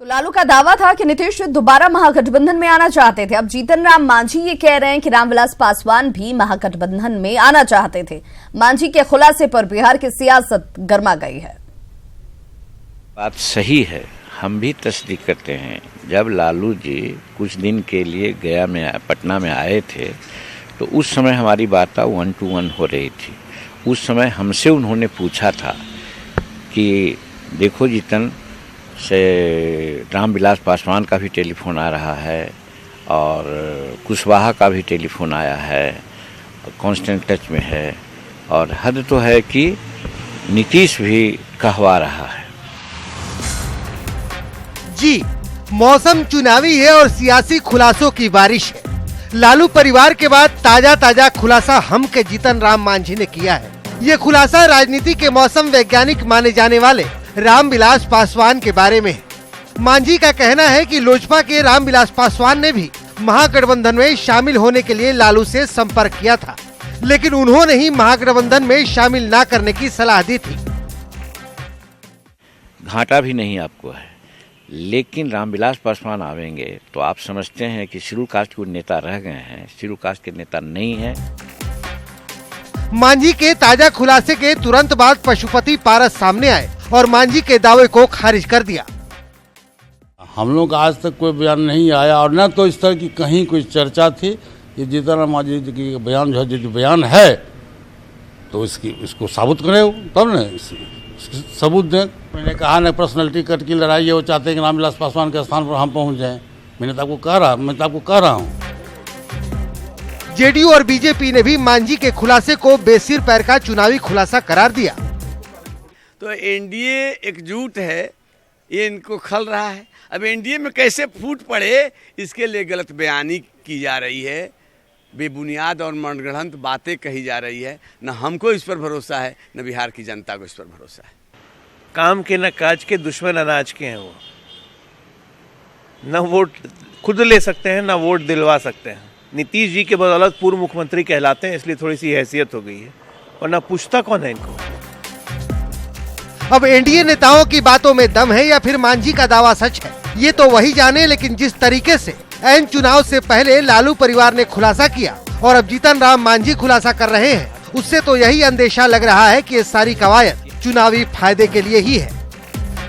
तो लालू का दावा था कि नीतीश दोबारा महागठबंधन में आना चाहते थे। अब जीतन राम मांझी ये कह रहे हैं कि रामविलास पासवान भी महागठबंधन में आना चाहते थे। मांझी के खुलासे पर बिहार की सियासत गर्मा गई है। बात सही है, हम भी तस्दीक करते हैं। जब लालू जी कुछ दिन के लिए पटना में आए थे तो उस समय हमारी वार्ता 1 to 1 हो रही थी। उस समय हमसे उन्होंने पूछा था कि देखो जीतन से रामविलास पासवान का भी टेलीफोन आ रहा है और कुशवाहा का भी टेलीफोन आया है, कांस्टेंट टच में है, और हद तो है कि नीतीश भी कहवा रहा है। जी, मौसम चुनावी है और सियासी खुलासों की बारिश है। लालू परिवार के बाद ताजा खुलासा हम के जीतन राम मांझी ने किया है। ये खुलासा राजनीति के मौसम वैज्ञानिक माने जाने वाले रामविलास पासवान के बारे में है। मांझी का कहना है कि लोजपा के रामविलास पासवान ने भी महागठबंधन में शामिल होने के लिए लालू से संपर्क किया था, लेकिन उन्होंने ही महागठबंधन में शामिल न करने की सलाह दी थी। घाटा भी नहीं आपको है, लेकिन रामविलास पासवान आवेंगे तो आप समझते हैं कि शेड्यूल कास्ट के नेता रह गए हैं, शेड्यूल कास्ट के नेता नहीं है। मांझी के ताजा खुलासे के तुरंत बाद पशुपति पारस सामने आए और मांझी के दावे को खारिज कर दिया। हम लोग आज तक कोई बयान नहीं आया और न तो इस तरह की कहीं कोई चर्चा थी। ये जीतन राम मांझी की बयान जो बयान है तो इसको साबुत करें, तब न सबूत दें। मैंने कहा न पर्सनैलिटी कट की लड़ाई है, वो चाहते हैं कि रामविलास पासवान के स्थान पर हम पहुंच जाएं। मैं तो आपको कह रहा हूँ। जेडीयू और बीजेपी ने भी मांझी के खुलासे को बेसिर पैर का चुनावी खुलासा करार दिया। तो एनडीए एकजुट है, ये इनको खल रहा है। अब एनडीए में कैसे फूट पड़े, इसके लिए गलत बयानी की जा रही है, बेबुनियाद और मनगढ़ंत बातें कही जा रही है। न हमको इस पर भरोसा है, न बिहार की जनता को इस पर भरोसा है। काम के न काज के, दुश्मन अनाज के हैं वो। न वोट खुद ले सकते हैं, न वोट दिलवा सकते हैं। नीतीश जी के बदौलत पूर्व मुख्यमंत्री कहलाते हैं, इसलिए थोड़ी सी हैसियत हो गई है, वरना पूछता कौन है इनको। अब एनडीए नेताओं की बातों में दम है या फिर मांझी का दावा सच है, ये तो वही जाने। लेकिन जिस तरीके से ऐन चुनाव से पहले लालू परिवार ने खुलासा किया और अब जीतन राम मांझी खुलासा कर रहे हैं, उससे तो यही अंदेशा लग रहा है कि ये सारी कवायद चुनावी फायदे के लिए ही है।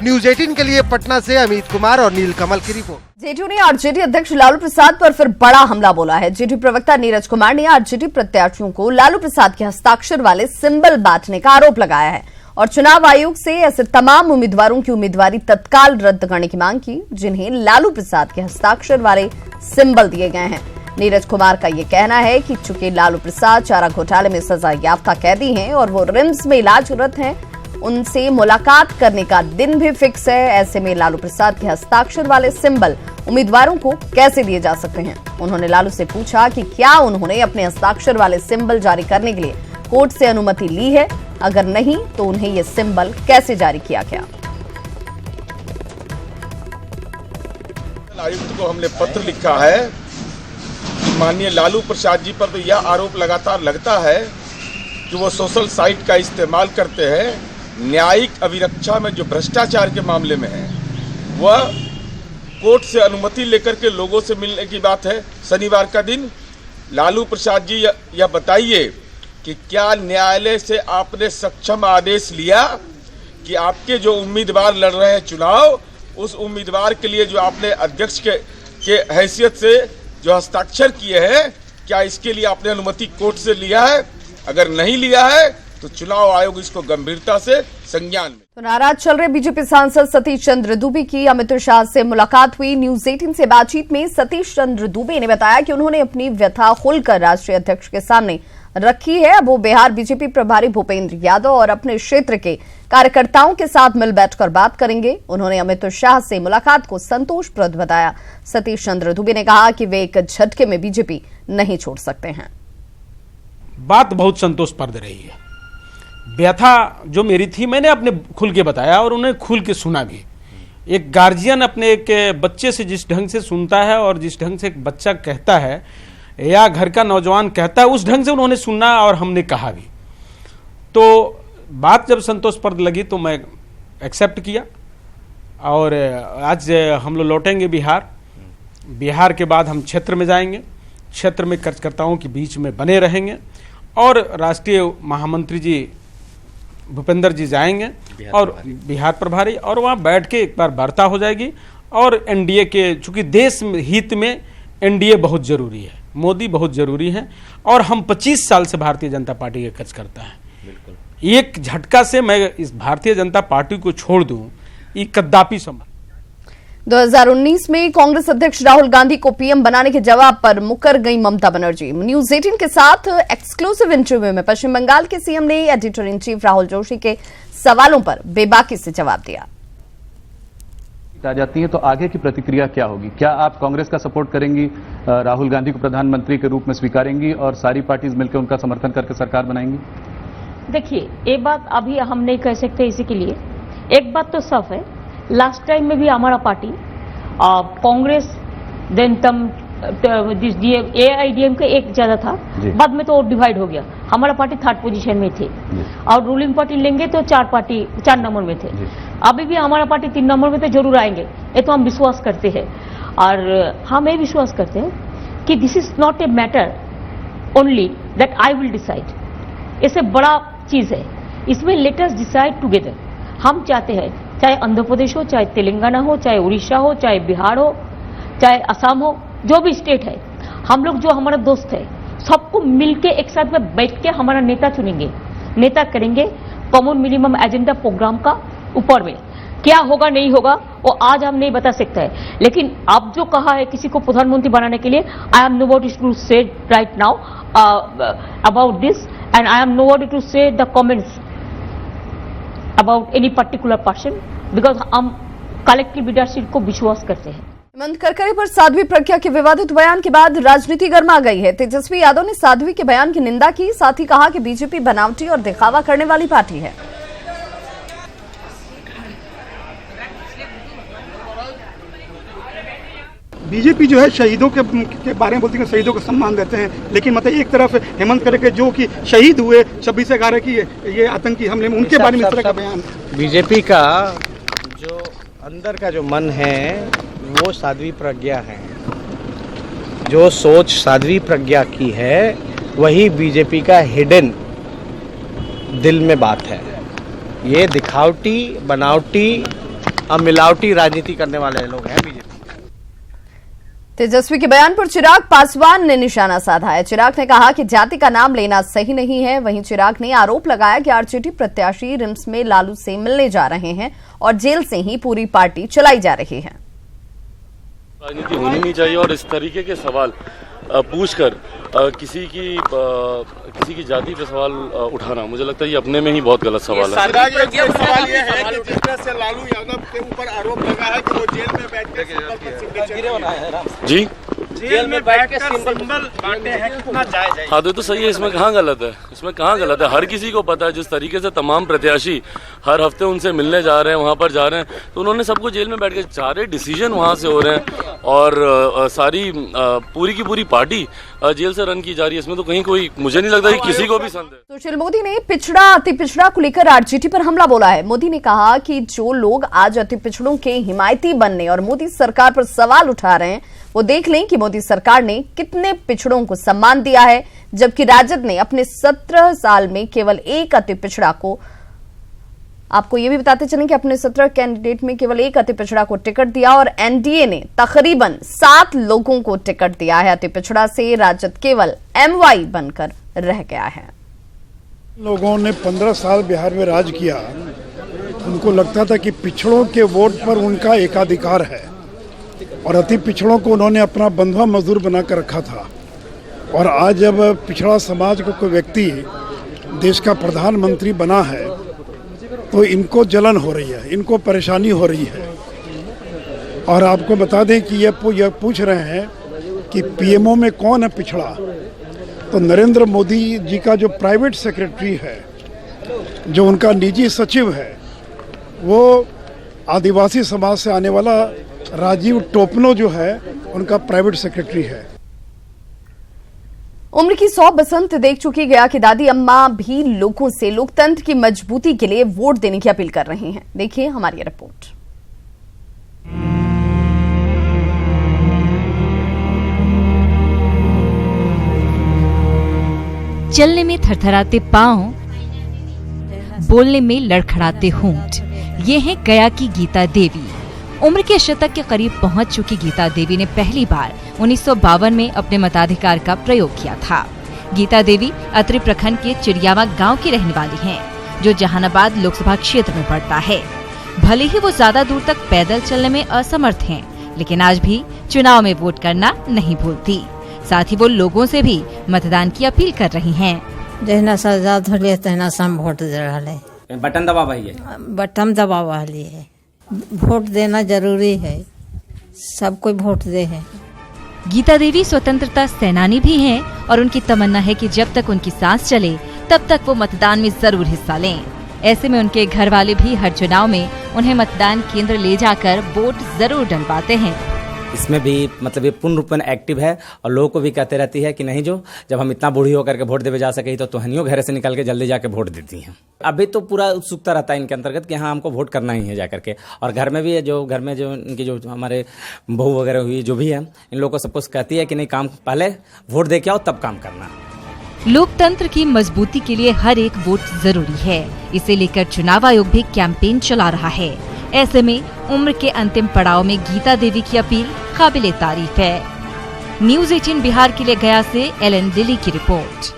न्यूज़ 18 के लिए पटना से अमित कुमार और नीलकमल की रिपोर्ट। जेडीयू ने आरजेडी अध्यक्ष लालू प्रसाद पर फिर बड़ा हमला बोला है। जेडीयू प्रवक्ता नीरज कुमार ने आरजेडी प्रत्याशियों को लालू प्रसाद के हस्ताक्षर वाले सिंबल बांटने का आरोप लगाया है और चुनाव आयोग से ऐसे तमाम उम्मीदवारों की उम्मीदवारी तत्काल रद्द करने की मांग की जिन्हें लालू प्रसाद के हस्ताक्षर वाले सिंबल दिए गए हैं। नीरज कुमार का यह कहना है कि चूंकि लालू प्रसाद चारा घोटाले में सजा याफ्ता कैदी हैं और वो रिम्स में इलाजरत हैं, उनसे मुलाकात करने का दिन भी फिक्स है। ऐसे में लालू प्रसाद के हस्ताक्षर वाले सिंबल उम्मीदवारों को कैसे दिए जा सकते हैं। उन्होंने लालू से पूछा कि क्या उन्होंने अपने हस्ताक्षर वाले सिंबल जारी करने के लिए कोर्ट से अनुमति ली है, अगर नहीं तो उन्हें यह सिंबल कैसे जारी किया गया। आयुक्त को हमने पत्र लिखा है। माननीय लालू प्रसाद जी पर तो यह आरोप लगातार लगता है कि वो सोशल साइट का इस्तेमाल करते हैं, न्यायिक अभिरक्षा में जो भ्रष्टाचार के मामले में है, वह कोर्ट से अनुमति लेकर के लोगों से मिलने की बात है। शनिवार का दिन लालू प्रसाद जी यह बताइए कि क्या न्यायालय से आपने सक्षम आदेश लिया कि आपके जो उम्मीदवार लड़ रहे हैं चुनाव, उस उम्मीदवार के लिए जो आपने अध्यक्ष के हैसियत से जो हस्ताक्षर किए हैं, क्या इसके लिए आपने अनुमति कोर्ट से लिया है? अगर नहीं लिया है तो चुनाव आयोग इसको गंभीरता से संज्ञान में। तो नाराज चल रहे बीजेपी सांसद सतीश चंद्र दुबे की अमित शाह से मुलाकात हुई। न्यूज़ 18 से बातचीत में सतीश चंद्र दुबे ने बताया कि उन्होंने अपनी व्यथा खुलकर राष्ट्रीय अध्यक्ष के सामने रखी है। अब वो बिहार बीजेपी प्रभारी भूपेंद्र यादव और अपने क्षेत्र के कार्यकर्ताओं के साथ मिल बैठकर बात करेंगे। उन्होंने अमित शाह से मुलाकात को संतोषप्रद बताया। सतीश चंद्र दुबे ने कहा कि वे एक झटके में बीजेपी नहीं छोड़ सकते हैं। बात बहुत संतोषप्रद रही है। व्यथा जो मेरी थी मैंने अपने खुल के बताया और उन्हें खुल के सुना भी। एक गार्जियन अपने एक बच्चे से जिस ढंग से सुनता है और जिस ढंग से एक बच्चा कहता है या घर का नौजवान कहता है, उस ढंग से उन्होंने सुना और हमने कहा भी। तो बात जब संतोषप्रद लगी तो मैं एक्सेप्ट किया और आज हम लोग लौटेंगे बिहार के बाद हम क्षेत्र में जाएंगे, क्षेत्र में कार्यकर्ताओं के बीच में बने रहेंगे और राष्ट्रीय महामंत्री जी भूपेंद्र जी जाएंगे और बिहार प्रभारी, और वहाँ बैठ के एक बार वार्ता हो जाएगी। और एनडीए के, चूंकि देश हित में एनडीए बहुत जरूरी है, मोदी बहुत जरूरी है, और हम 25 साल से भारतीय जनता पार्टी के कार्यकर्ता हैं। एक झटका से मैं इस भारतीय जनता पार्टी को छोड़ दूं, ये कद्दाफी समझ। 2019 में कांग्रेस अध्यक्ष राहुल गांधी को पीएम बनाने के जवाब पर मुकर गई ममता बनर्जी। न्यूज 18 के साथ एक्सक्लूसिव इंटरव्यू में पश्चिम बंगाल के सीएम ने editor in chief Rahul Joshi के सवालों पर बेबाकी से जवाब दिया। आ जाती है तो आगे की प्रतिक्रिया क्या होगी? क्या आप कांग्रेस का सपोर्ट करेंगी, राहुल गांधी को प्रधानमंत्री के रूप में स्वीकारेंगी और सारी पार्टीज मिलकर उनका समर्थन करके सरकार बनाएंगी? देखिए, एक बात अभी हम नहीं कह सकते इसी के लिए। एक बात तो साफ है, लास्ट टाइम में भी हमारा पार्टी कांग्रेस देन तम AIDM के एक ज्यादा था, बाद में तो डिवाइड हो गया। हमारा पार्टी 3rd पोजीशन में थे और रूलिंग पार्टी लेंगे तो 4 नंबर में थे। अभी भी हमारा पार्टी 3 नंबर में तो जरूर आएंगे, ये तो हम विश्वास करते हैं। और हम ये विश्वास करते हैं कि this is not a matter only that I will decide. इससे बड़ा चीज है, इसमें लेट अस डिसाइड टुगेदर। हम चाहते हैं चाहे आंध्र प्रदेश हो, चाहे तेलंगाना हो, चाहे उड़ीसा हो, चाहे बिहार हो, चाहे असम हो, जो भी स्टेट है, हम लोग जो हमारा दोस्त है सबको मिलके एक साथ में बैठ के हमारा नेता चुनेंगे, नेता करेंगे कॉमन मिनिमम एजेंडा प्रोग्राम का ऊपर में। क्या होगा नहीं होगा वो आज हम नहीं बता सकते हैं, लेकिन आप जो कहा है किसी को प्रधानमंत्री बनाने के लिए, I am nobody to say right now about this, and I am nobody to say the comments about any particular person, because हम कलेक्टिव लीडरशिप को विश्वास करते हैं। हेमंत करकरे पर साध्वी प्रज्ञा के विवादित बयान के बाद राजनीति गर्मा गई है। तेजस्वी यादव ने साध्वी के बयान की निंदा की, साथ ही कहा कि बीजेपी बनावटी और दिखावा करने वाली पार्टी है। बीजेपी जो है शहीदों के बारे में बोलती है, शहीदों को सम्मान देते हैं, लेकिन मतलब एक तरफ हेमंत करके जो कि शहीद हुए 26/11 की ये आतंकी हमले में, उनके बारे में इस तरह का बयान। बीजेपी का जो अंदर का जो मन है वो साध्वी प्रज्ञा है, जो सोच साध्वी प्रज्ञा की है वही बीजेपी का हिडन दिल में बात है। ये दिखावटी, बनावटी और मिलावटी राजनीति करने वाले लोग हैं बीजेपी। तेजस्वी के बयान पर चिराग पासवान ने निशाना साधा है। चिराग ने कहा कि जाति का नाम लेना सही नहीं है। वहीं चिराग ने आरोप लगाया कि आरजेडी प्रत्याशी रिम्स में लालू से मिलने जा रहे हैं और जेल से ही पूरी पार्टी चलाई जा रही है। राजनीति होनी नहीं चाहिए और इस तरीके के सवाल पूछकर किसी की जाति पे सवाल उठाना, मुझे लगता है ये अपने में ही बहुत गलत सवाल है। सवाल ये है कि जिस तरह से लालू यादव के ऊपर आरोप लगा है कि वो जेल में बैठ के जी जेल में बैठ के सिंबल बांटे हैं, कितना जायज है? हाँ तो सही है, इसमें कहाँ गलत है? इसमें कहाँ गलत है? हर किसी को पता है जिस तरीके से तमाम प्रत्याशी हर हफ्ते उनसे मिलने जा रहे हैं, वहाँ पर जा रहे हैं, तो उन्होंने सबको जेल में बैठ के सारे डिसीजन वहाँ से हो रहे हैं और सारी पूरी की पूरी पार्टी जेल से रन की जा रही है। इसमें तो कहीं कोई, मुझे नहीं लगता कि किसी को भी संदेह। सुशील मोदी ने पिछड़ा अति पिछड़ा को लेकर आरजेडी पर हमला बोला है। मोदी ने कहा कि जो लोग आज अति पिछड़ों के हिमायती बनने और मोदी सरकार पर सवाल उठा रहे हैं, वो देख लें कि मोदी सरकार ने कितने पिछड़ों को सम्मान दिया है, जबकि राजद ने अपने 17 साल में केवल एक अति पिछड़ा को, आपको ये भी बताते चलें कि अपने 17 कैंडिडेट में केवल एक अति पिछड़ा को टिकट दिया और एनडीए ने तकरीबन 7 लोगों को टिकट दिया है। अति पिछड़ा से राजद केवल MY बनकर रह गया है। लोगों ने 15 साल बिहार में राज किया, उनको लगता था कि पिछड़ों के वोट पर उनका एकाधिकार है और अति पिछड़ों को उन्होंने अपना बंधुआ मजदूर बनाकर रखा था। और आज जब पिछड़ा समाज को कोई व्यक्ति देश का प्रधानमंत्री बना है तो इनको जलन हो रही है, इनको परेशानी हो रही है। और आपको बता दें कि ये पूछ रहे हैं कि पीएमओ में कौन है पिछड़ा, तो नरेंद्र मोदी जी का जो प्राइवेट सेक्रेटरी है, जो उनका निजी सचिव है, वो आदिवासी समाज से आने वाला राजीव टोपनो जो है उनका प्राइवेट सेक्रेटरी है। उम्र की 100 बसंत देख चुकी गया कि दादी अम्मा भी लोगों से लोकतंत्र की मजबूती के लिए वोट देने की अपील कर रही हैं। देखिए हमारी रिपोर्ट। चलने में थरथराते पांव, बोलने में लड़खड़ाते होंठ, ये है गया की गीता देवी। उम्र के शतक के करीब पहुंच चुकी गीता देवी ने पहली बार 1952 में अपने मताधिकार का प्रयोग किया था। गीता देवी अत्रि प्रखंड के चिड़ियावा गांव की रहने वाली हैं, जो जहानाबाद लोकसभा क्षेत्र में पड़ता है। भले ही वो ज्यादा दूर तक पैदल चलने में असमर्थ हैं, लेकिन आज भी चुनाव में वोट करना नहीं भूलती। साथ ही वो लोगों से भी मतदान की अपील कर रही हैं। जहना सजाद होले तहना सम वोट दे रहले, बटन दबावा है, बटन दबावा है। वोट देना जरूरी है, सब कोई वोट दे है। गीता देवी स्वतंत्रता सेनानी भी हैं और उनकी तमन्ना है कि जब तक उनकी सांस चले तब तक वो मतदान में जरूर हिस्सा लें। ऐसे में उनके घर वाले भी हर चुनाव में उन्हें मतदान केंद्र ले जाकर वोट जरूर डलवाते हैं। इसमें भी मतलब ये पूर्ण रूप में एक्टिव है और लोगों को भी कहते रहती है कि नहीं, जो जब हम इतना बूढ़ी होकर के वोट देवे जा सके तो तुहनियों घर से निकल के जल्दी जाके वोट देती हैं। अभी तो पूरा उत्सुकता रहता है इनके अंतर्गत कि हाँ हमको वोट करना ही है जाकर के। और घर में भी है, जो घर में जो इनकी जो हमारे बहू वगैरह हुई जो भी है, इन लोगों को सबको कहती है कि नहीं, काम पहले वोट दे के आओ तब काम करना। लोकतंत्र की मजबूती के लिए हर एक वोट जरूरी है, इसे लेकर चुनाव आयोग भी कैंपेन चला रहा है। ऐसे में उम्र के अंतिम पड़ाव में गीता देवी की अपील काबिले तारीफ है। न्यूज़ 18 बिहार के लिए गया से एलन दिल्ली की रिपोर्ट।